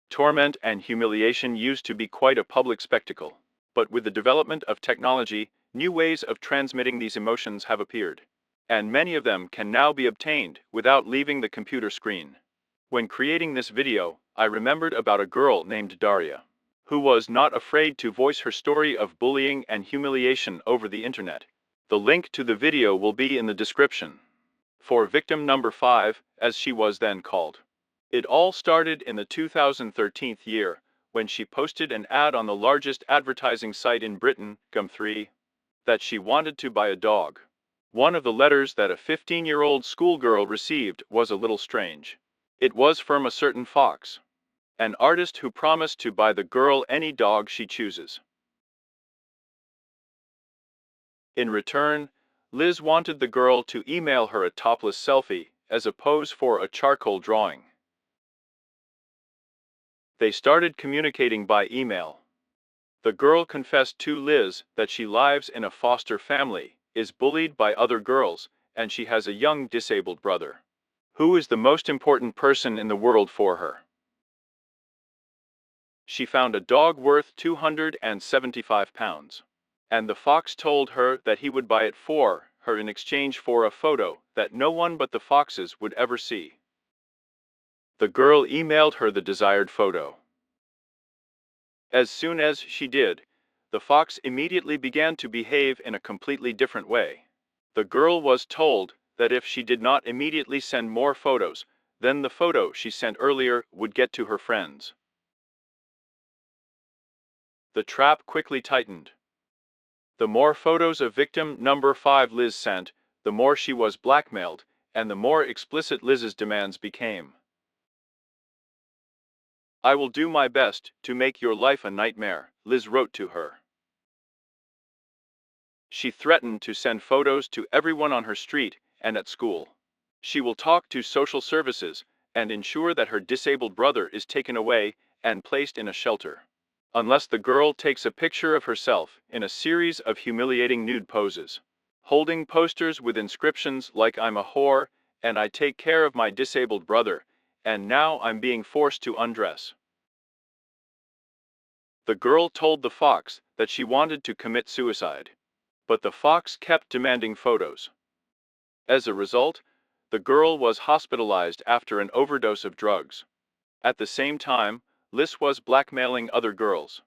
Torment and humiliation used to be quite a public spectacle. But with the development of technology, new ways of transmitting these emotions have appeared. And many of them can now be obtained without leaving the computer screen. When creating this video, I remembered about a girl named Daria, who was not afraid to voice her story of bullying and humiliation over the internet. The link to the video will be in the description. For victim number 5, as she was then called. It all started in the 2013 year, when she posted an ad on the largest advertising site in Britain, Gum3, that she wanted to buy a dog. One of the letters that a 15-year-old schoolgirl received was a little strange. It was from a certain Fox, an artist who promised to buy the girl any dog she chooses. In return, Liz wanted the girl to email her a topless selfie as a pose for a charcoal drawing. They started communicating by email. The girl confessed to Liz that she lives in a foster family, is bullied by other girls, and she has a young disabled brother, who is the most important person in the world for her. She found a dog worth £275, and the Fox told her that he would buy it for her in exchange for a photo that no one but the Foxes would ever see. The girl emailed her the desired photo. As soon as she did, the Fox immediately began to behave in a completely different way. The girl was told that if she did not immediately send more photos, then the photo she sent earlier would get to her friends. The trap quickly tightened. The more photos of victim number 5 Liz sent, the more she was blackmailed, and the more explicit Liz's demands became. "I will do my best to make your life a nightmare," Liz wrote to her. She threatened to send photos to everyone on her street and at school. She will talk to social services and ensure that her disabled brother is taken away and placed in a shelter, unless the girl takes a picture of herself in a series of humiliating nude poses, holding posters with inscriptions like "I'm a whore," and "I take care of my disabled brother," and "Now I'm being forced to undress." The girl told the Fox that she wanted to commit suicide, but the Fox kept demanding photos. As a result, the girl was hospitalized after an overdose of drugs. At the same time, Liz was blackmailing other girls.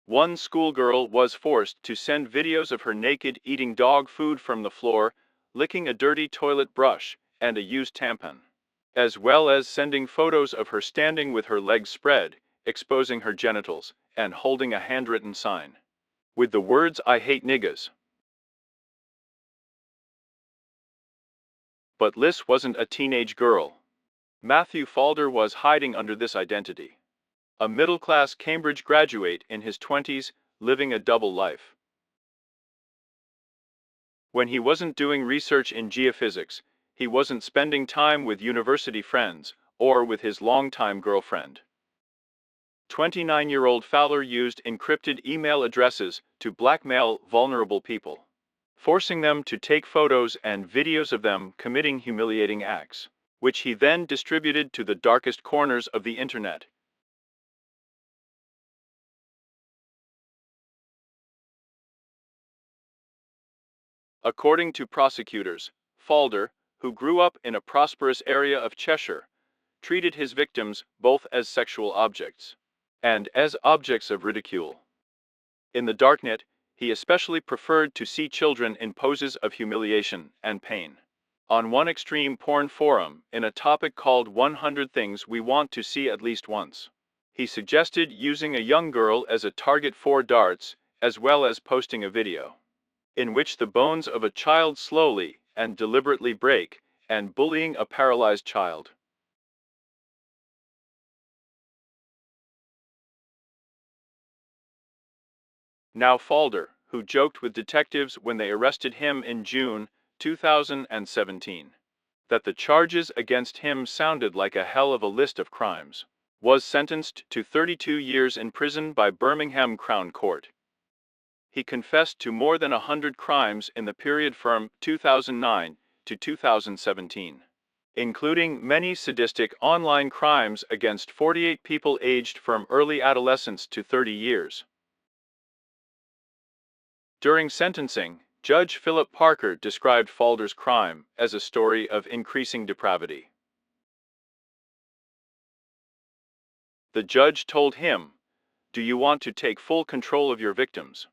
One schoolgirl was forced to send videos of her naked eating dog food from the floor, licking a dirty toilet brush and a used tampon, as well as sending photos of her standing with her legs spread, exposing her genitals, and holding a handwritten sign with the words "I hate niggas." But Liz wasn't a teenage girl. Matthew Falder was hiding under this identity. A middle-class Cambridge graduate in his 20s, living a double life. When he wasn't doing research in geophysics, he wasn't spending time with university friends or with his longtime girlfriend. 29-year-old Fowler used encrypted email addresses to blackmail vulnerable people, forcing them to take photos and videos of them committing humiliating acts, which he then distributed to the darkest corners of the internet. According to prosecutors, Falder, who grew up in a prosperous area of Cheshire, treated his victims both as sexual objects and as objects of ridicule. In the darknet, he especially preferred to see children in poses of humiliation and pain. On one extreme porn forum, in a topic called 100 Things We Want to See at Least Once, he suggested using a young girl as a target for darts, as well as posting a video in which the bones of a child slowly and deliberately break, and bullying a paralyzed child. Now Falder, who joked with detectives when they arrested him in June 2017, that the charges against him sounded like a hell of a list of crimes, was sentenced to 32 years in prison by Birmingham Crown Court. He confessed to more than 100 crimes in the period from 2009 to 2017. including many sadistic online crimes against 48 people aged from early adolescence to 30 years. During sentencing, Judge Philip Parker described Falder's crime as a story of increasing depravity. The judge told him, "Do you want to take full control of your victims?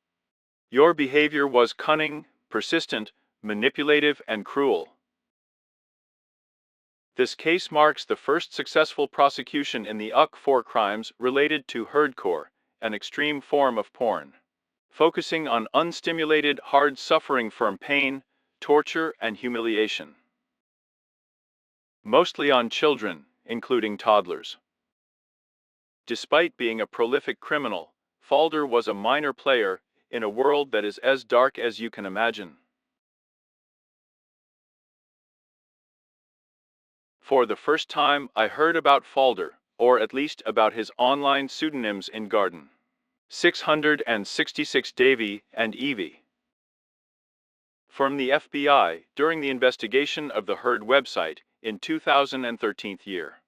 Your behavior was cunning, persistent, manipulative, and cruel." This case marks the first successful prosecution in the UK for crimes related to Hurtcore, an extreme form of porn, focusing on unstimulated, hard suffering from pain, torture, and humiliation. Mostly on children, including toddlers. Despite being a prolific criminal, Falder was a minor player in a world that is as dark as you can imagine. For the first time, I heard about Falder, or at least about his online pseudonyms in Garden 666 Davy and Evie. From the FBI during the investigation of the Hurd website in 2013 year.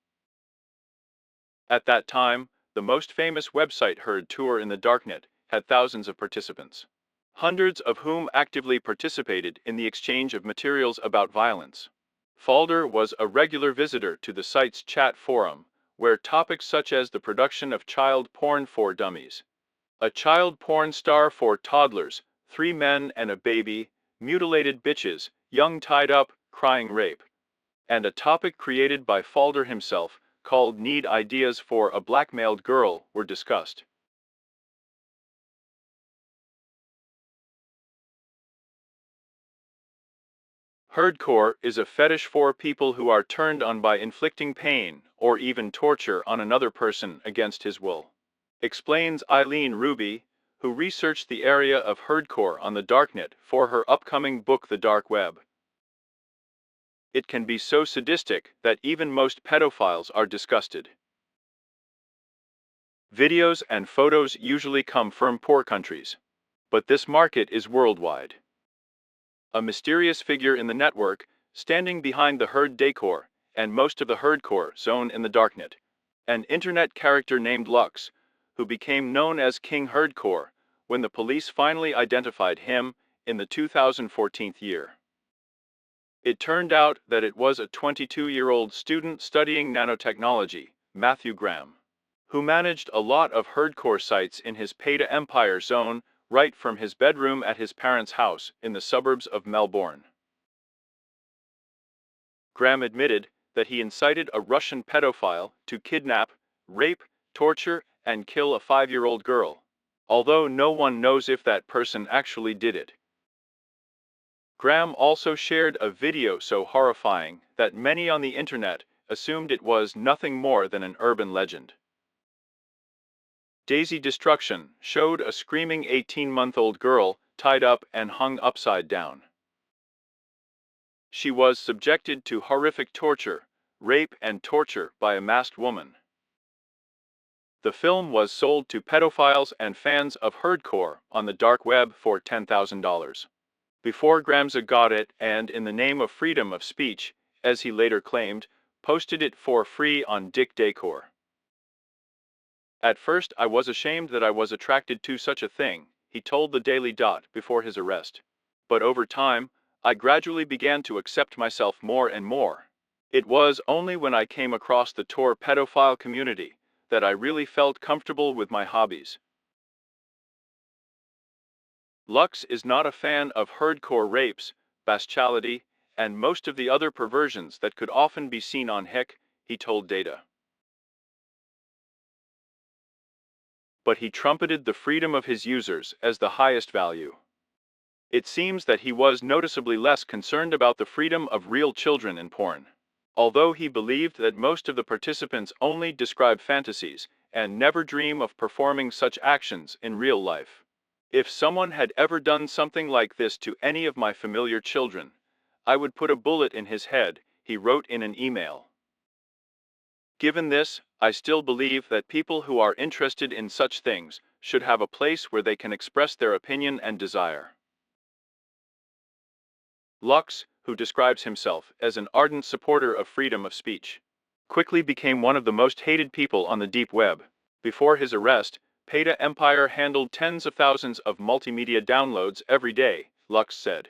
At that time, the most famous website Hurd tour in the darknet had thousands of participants, hundreds of whom actively participated in the exchange of materials about violence. Falder was a regular visitor to the site's chat forum, where topics such as the production of child porn for dummies, a child porn star for toddlers, 3 men and a baby, mutilated bitches, young tied up, crying rape, and a topic created by Falder himself called Need Ideas for a Blackmailed Girl were discussed. Hurtcore is a fetish for people who are turned on by inflicting pain or even torture on another person against his will, explains Eileen Ruby, who researched the area of Hurtcore on the darknet for her upcoming book The Dark Web. It can be so sadistic that even most pedophiles are disgusted. Videos and photos usually come from poor countries, but this market is worldwide. A mysterious figure in the network, standing behind the Hurd decor and most of the Hurtcore zone in the darknet, an internet character named Lux, who became known as King Hurtcore when the police finally identified him in the 2014 year. It turned out that it was a 22-year-old student studying nanotechnology, Matthew Graham, who managed a lot of Hurtcore sites in his pay-to empire zone right from his bedroom at his parents' house in the suburbs of Melbourne. Graham admitted that he incited a Russian pedophile to kidnap, rape, torture, and kill a 5-year-old girl, although no one knows if that person actually did it. Graham also shared a video so horrifying that many on the internet assumed it was nothing more than an urban legend. Daisy Destruction showed a screaming 18-month-old girl tied up and hung upside down. She was subjected to horrific torture, rape and torture by a masked woman. The film was sold to pedophiles and fans of Hurtcore on the dark web for $10,000. Before Gramza got it and, in the name of freedom of speech, as he later claimed, posted it for free on Dick Decor. At first I was ashamed that I was attracted to such a thing, he told the Daily Dot before his arrest. But over time, I gradually began to accept myself more and more. It was only when I came across the Tor pedophile community that I really felt comfortable with my hobbies. Lux is not a fan of Hurtcore rapes, bestiality, and most of the other perversions that could often be seen on Hick, he told Data. But he trumpeted the freedom of his users as the highest value. It seems that he was noticeably less concerned about the freedom of real children in porn. Although he believed that most of the participants only describe fantasies and never dream of performing such actions in real life. If someone had ever done something like this to any of my familiar children, I would put a bullet in his head, he wrote in an email. Given this, I still believe that people who are interested in such things should have a place where they can express their opinion and desire. Lux, who describes himself as an ardent supporter of freedom of speech, quickly became one of the most hated people on the deep web. Before his arrest, Peta Empire handled tens of thousands of multimedia downloads every day, Lux said.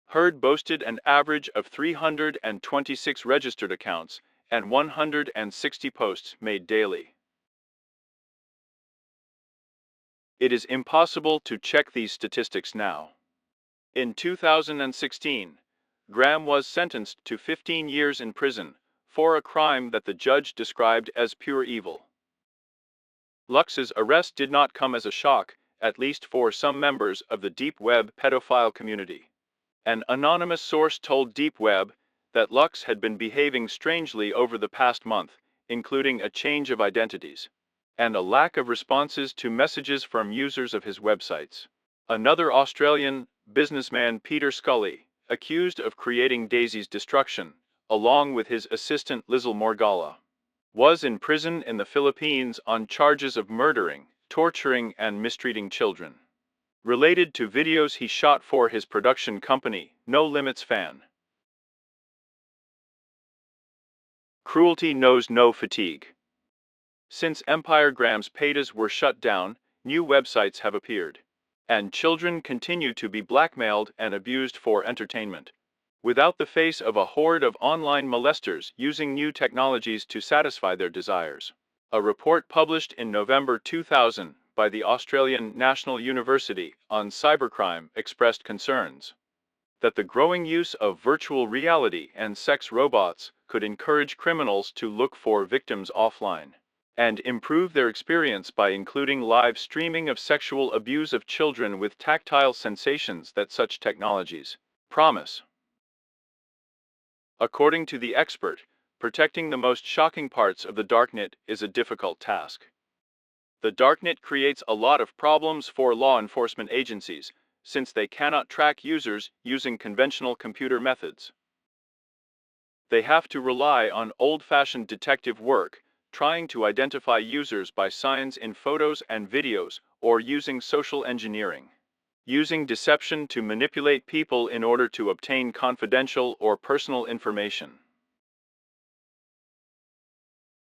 Hurd boasted an average of 326 registered accounts and 160 posts made daily. It is impossible to check these statistics now. In 2016, Graham was sentenced to 15 years in prison for a crime that the judge described as pure evil. Lux's arrest did not come as a shock, at least for some members of the deep web pedophile community. An anonymous source told Deep Web that Lux had been behaving strangely over the past month, including a change of identities and a lack of responses to messages from users of his websites. Another Australian businessman, Peter Scully, accused of creating Daisy's destruction, along with his assistant Lizel Morgalla, was in prison in the Philippines on charges of murdering, torturing, and mistreating children, related to videos he shot for his production company, No Limits Fan. Cruelty knows no fatigue. Since Empire Graham's pages were shut down, new websites have appeared, and children continue to be blackmailed and abused for entertainment, without the face of a horde of online molesters using new technologies to satisfy their desires. A report published in November 2000 by the Australian National University on cybercrime expressed concerns that the growing use of virtual reality and sex robots could encourage criminals to look for victims offline and improve their experience by including live streaming of sexual abuse of children with tactile sensations that such technologies promise. According to the expert, protecting the most shocking parts of the darknet is a difficult task. The darknet creates a lot of problems for law enforcement agencies, since they cannot track users using conventional computer methods. They have to rely on old-fashioned detective work, trying to identify users by signs in photos and videos, or using social engineering, using deception to manipulate people in order to obtain confidential or personal information.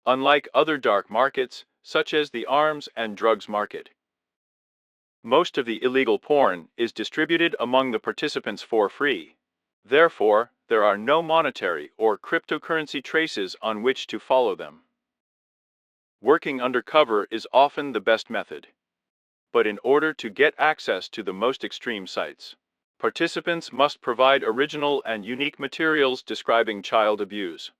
Unlike other dark markets, such as the arms and drugs market, most of the illegal porn is distributed among the participants for free. Therefore, there are no monetary or cryptocurrency traces on which to follow them. Working undercover is often the best method. But in order to get access to the most extreme sites, participants must provide original and unique materials describing child abuse.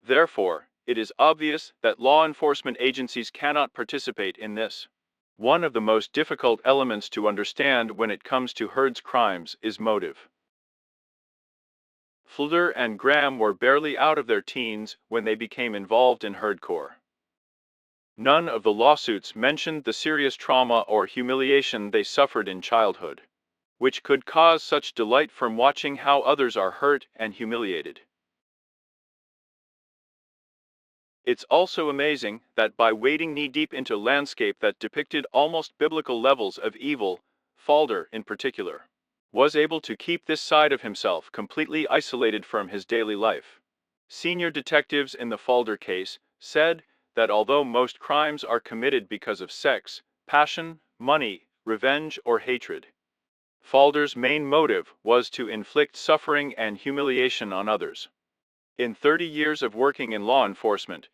Therefore, it is obvious that law enforcement agencies cannot participate in this. One of the most difficult elements to understand when it comes to Hurd's crimes is motive. Fulder and Graham were barely out of their teens when they became involved in Hurtcore. None of the lawsuits mentioned the serious trauma or humiliation they suffered in childhood, which could cause such delight from watching how others are hurt and humiliated. It's also amazing that by wading knee-deep into a landscape that depicted almost biblical levels of evil, Fulder, in particular, was able to keep this side of himself completely isolated from his daily life. Senior detectives in the Fulder case said that although most crimes are committed because of sex, passion, money, revenge, or hatred, Fulder's main motive was to inflict suffering and humiliation on others. In 30 years of working in law enforcement,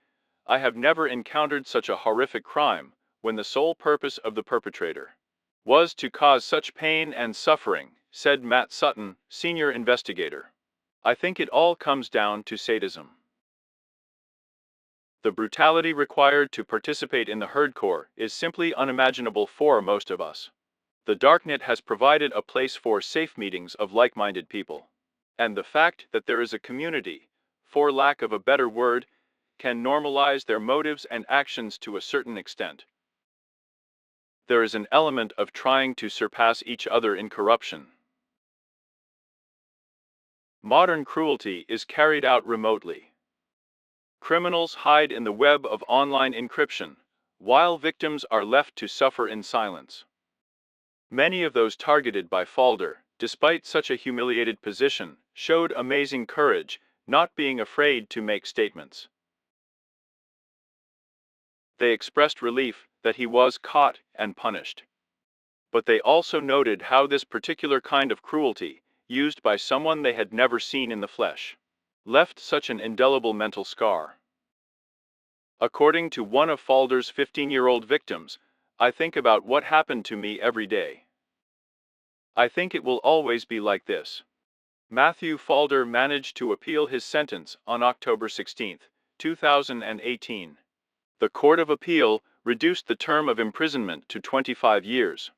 I have never encountered such a horrific crime when the sole purpose of the perpetrator was to cause such pain and suffering, said Matt Sutton, senior investigator. I think it all comes down to sadism. The brutality required to participate in the Hurtcore is simply unimaginable for most of us. The darknet has provided a place for safe meetings of like-minded people, and the fact that there is a community, for lack of a better word, can normalize their motives and actions to a certain extent. There is an element of trying to surpass each other in corruption. Modern cruelty is carried out remotely. Criminals hide in the web of online encryption, while victims are left to suffer in silence. Many of those targeted by Fulder despite such a humiliated position, showed amazing courage, not being afraid to make statements. They expressed relief that he was caught and punished. But they also noted how this particular kind of cruelty, used by someone they had never seen in the flesh, left such an indelible mental scar. According to one of Falder's 15-year-old victims, I think about what happened to me every day. I think it will always be like this. Matthew Falder managed to appeal his sentence on October 16, 2018. The Court of Appeal reduced the term of imprisonment to 25 years.